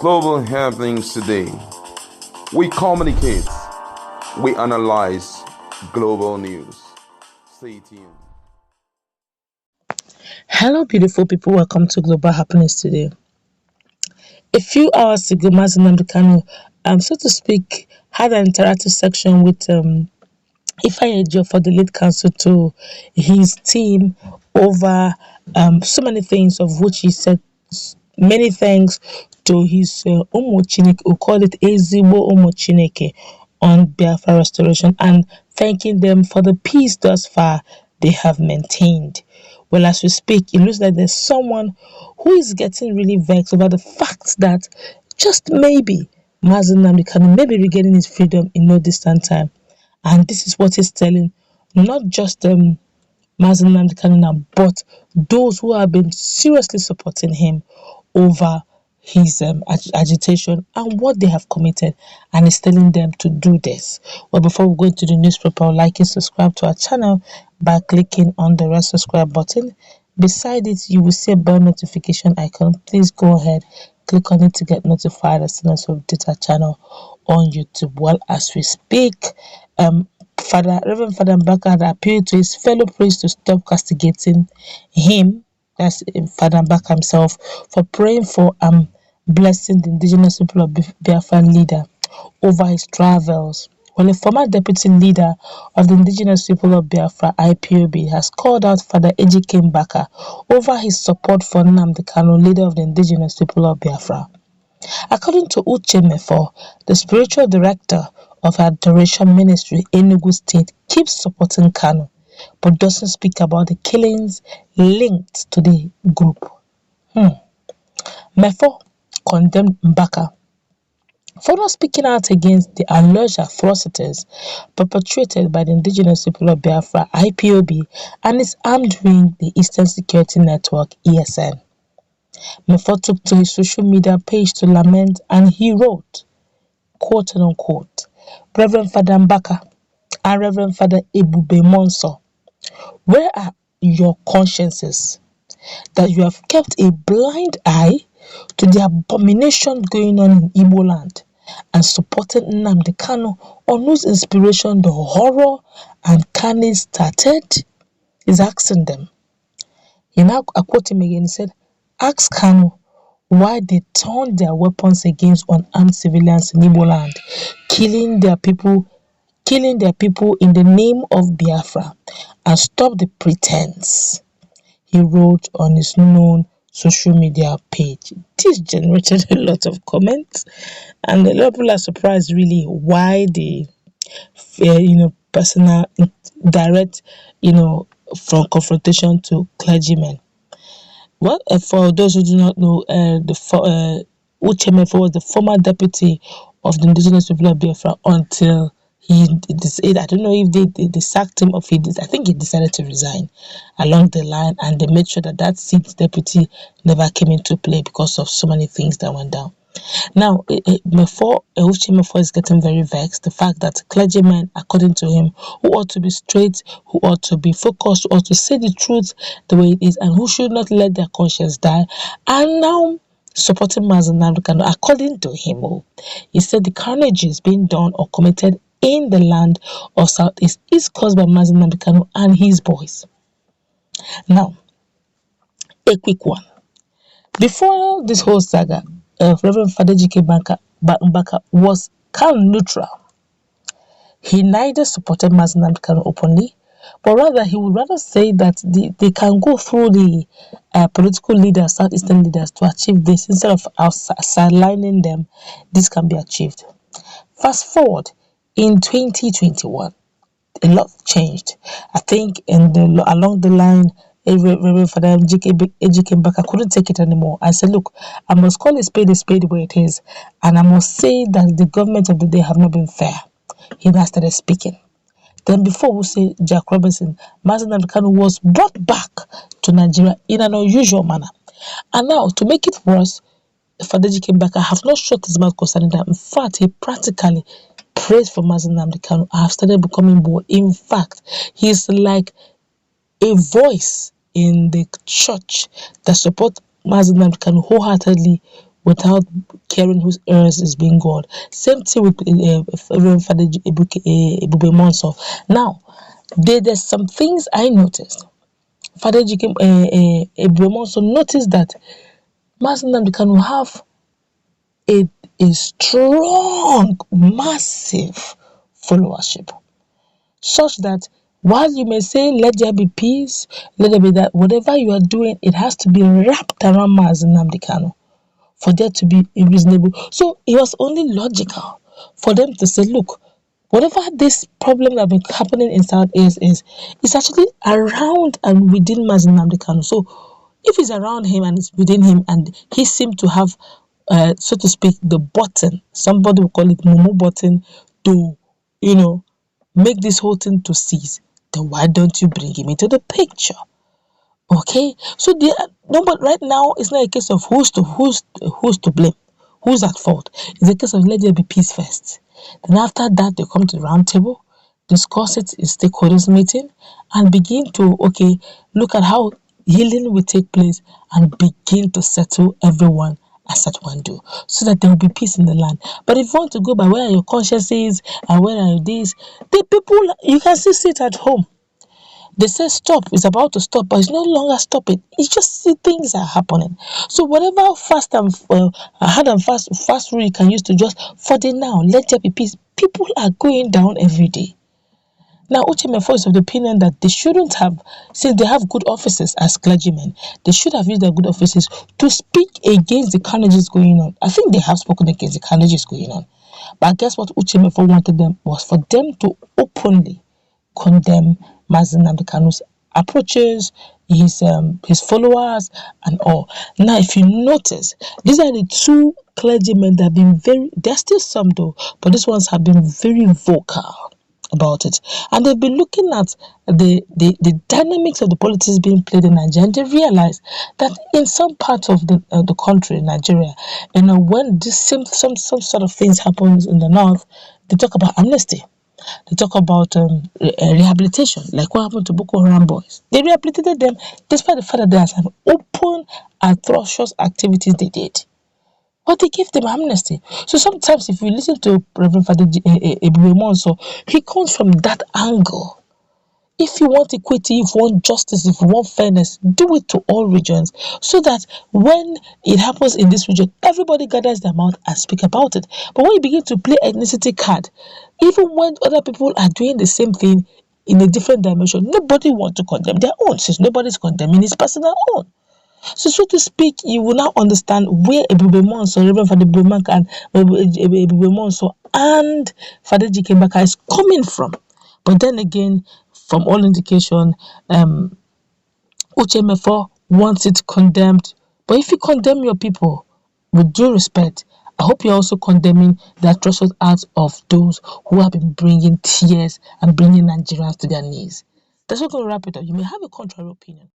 global happenings today. We communicate, we analyze global news. Stay tuned. Hello, beautiful people. Welcome to Global Happiness today. A few hours ago, Nnamdi Kanu, so to speak, had an interactive section with Ejike for the lead counsel to his team over so many things, of which he said many thanks to his Chineke, who called it Ezigbo Chineke, on Biafra restoration, and thanking them for the peace thus far they have maintained. Well, as we speak, it looks like there's someone who is getting really vexed over the fact that just maybe Nnamdi Kanu may be regaining his freedom in no distant time. And this is what he's telling not just Nnamdi Kanu now, but those who have been seriously supporting him over his agitation and what they have committed, and is telling them to do this. Well, before we go into the newspaper, like and subscribe to our channel by clicking on the red subscribe button. Beside it, you will see a bell notification icon. Please go ahead, click on it to get notified as soon as we update our channel on YouTube. Well, as we speak, Reverend Father Mbaka had appealed to his fellow priests to stop castigating him, that's Father Mbaka himself, for praying for blessing the indigenous people of Biafra leader over his travels. Well, a former deputy leader of the indigenous people of Biafra, Ipob, has called out Father Ejike Mbaka over his support for Nnamdi Kanu, leader of the indigenous people of Biafra. According to Uche Mefor, the spiritual director of Adoration Ministry, Enugu State, keeps supporting Kanu, but doesn't speak about the killings linked to the group. Mefor condemned Mbaka for not speaking out against the alleged atrocities perpetrated by the indigenous people of Biafra, Ipob, and its armed wing, the Eastern Security Network, ESN. Mefor took to his social media page to lament, and he wrote, quote and unquote, Reverend Father Mbaka and Reverend Father Ebube Munso, where are your consciences that you have kept a blind eye to the abomination going on in Igbo land and supported Nnamdi Kanu, on whose inspiration the horror and carnage started? He's asking them. I quote him again. He said, ask Kanu why they turned their weapons against unarmed civilians in Igbo land, killing their people in the name of Biafra, and stop the pretense, he wrote on his known social media page. This generated a lot of comments, and a lot of people are surprised really why the personal direct from confrontation to clergymen. Well, for those who do not know, Uche Mefor was the former deputy of the indigenous people of Biafra until I don't know if they sacked him or I think he decided to resign along the line, and they made sure that seat deputy never came into play because of so many things that went down. Now, Uche Mefor is getting very vexed. The fact that clergymen, according to him, who ought to be straight, who ought to be focused, who ought to say the truth the way it is, and who should not let their conscience die, are now supporting Nnamdi Kanu. According to him, he said the carnages being done or committed in the land of Southeast is caused by Nnamdi Kanu and his boys. Now, a quick one. Before this whole saga, Reverend Father Ejike Mbaka was Kanu neutral. He neither supported Nnamdi Kanu openly, but rather he would rather say that they can go through the political leaders, Southeastern leaders, to achieve this. Instead of sidelining them, this can be achieved. Fast forward, in 2021, a lot changed. I think along the line, Reverend Father Ejike Mbaka couldn't take it anymore. I said, look, I must call a spade where it is, and I must say that the government of the day have not been fair. He now started speaking. Then before we say Jack Robinson, Nnamdi Kanu was brought back to Nigeria in an unusual manner. And now, to make it worse, Father Ejike Mbaka have not shut his mouth concerning that. In fact, he practically prayed for Nnamdi Kanu. I have started becoming bold. In fact, he's like a voice in the church that supports Nnamdi Kanu wholeheartedly without caring whose earth is being God. Same thing with Reverend Father Ebube Munso. Now, there's some things I noticed. Father Ejike Ebube Munso noticed that Master Nnamdi Kanu have a strong, massive followership, such that while you may say, let there be peace, let there be that, whatever you are doing, it has to be wrapped around Master Nnamdi Kanu for there to be reasonable. So it was only logical for them to say, look, whatever this problem that has been happening in Southeast is, it's actually around and within Master Nnamdi Kanu. So if it's around him and it's within him, and he seemed to have, so to speak, the button, somebody will call it Momo button, to, make this whole thing to cease, then why don't you bring him into the picture? Okay, so no, but right now it's not a case of who's to blame, who's at fault. It's a case of let there be peace first. Then after that, they come to the round table, discuss it in stakeholders meeting, and begin to look at how healing will take place and begin to settle everyone as at one do, so that there will be peace in the land. But if you want to go by where your conscience is and where are these, the people, you can still sit at home. They say stop, it's about to stop, but it's no longer stopping. It's just things are happening. So whatever fast and hard and fast rule you can use to just for the now, let there be peace. People are going down every day. Now, Uche Mefor is of the opinion that they shouldn't have, since they have good offices as clergymen, they should have used their good offices to speak against the carnages going on. I think they have spoken against the carnages going on. But I guess what Uche Mefor wanted them was for them to openly condemn Mazi Nnamdi Kanu's approaches, his followers, and all. Now, if you notice, these are the two clergymen that have been there's still some though, but these ones have been very vocal about it. And they've been looking at the dynamics of the politics being played in Nigeria, and they realize that in some parts of the country, Nigeria, when this some sort of things happens in the north, they talk about amnesty. They talk about rehabilitation, like what happened to Boko Haram boys. They rehabilitated them despite the fact that there are some open, atrocious activities they did. But they gave them amnesty. So sometimes if you listen to Reverend Father Ebube Munso, he comes from that angle. If you want equity, if you want justice, if you want fairness, do it to all regions, so that when it happens in this region, everybody gathers their mouth and speak about it. But when you begin to play ethnicity card, even when other people are doing the same thing in a different dimension, nobody wants to condemn their own, since nobody's condemning his personal own. So to speak, you will now understand where Ebube Munso, Reverend Father Ebube Munso and Father Ejike Mbaka is coming from. But then again, from all indication, Uche Mefor wants it condemned. But if you condemn your people, with due respect, I hope you're also condemning the atrocious acts of those who have been bringing tears and bringing Nigerians to their knees. That's not going to wrap it up. You may have a contrary opinion.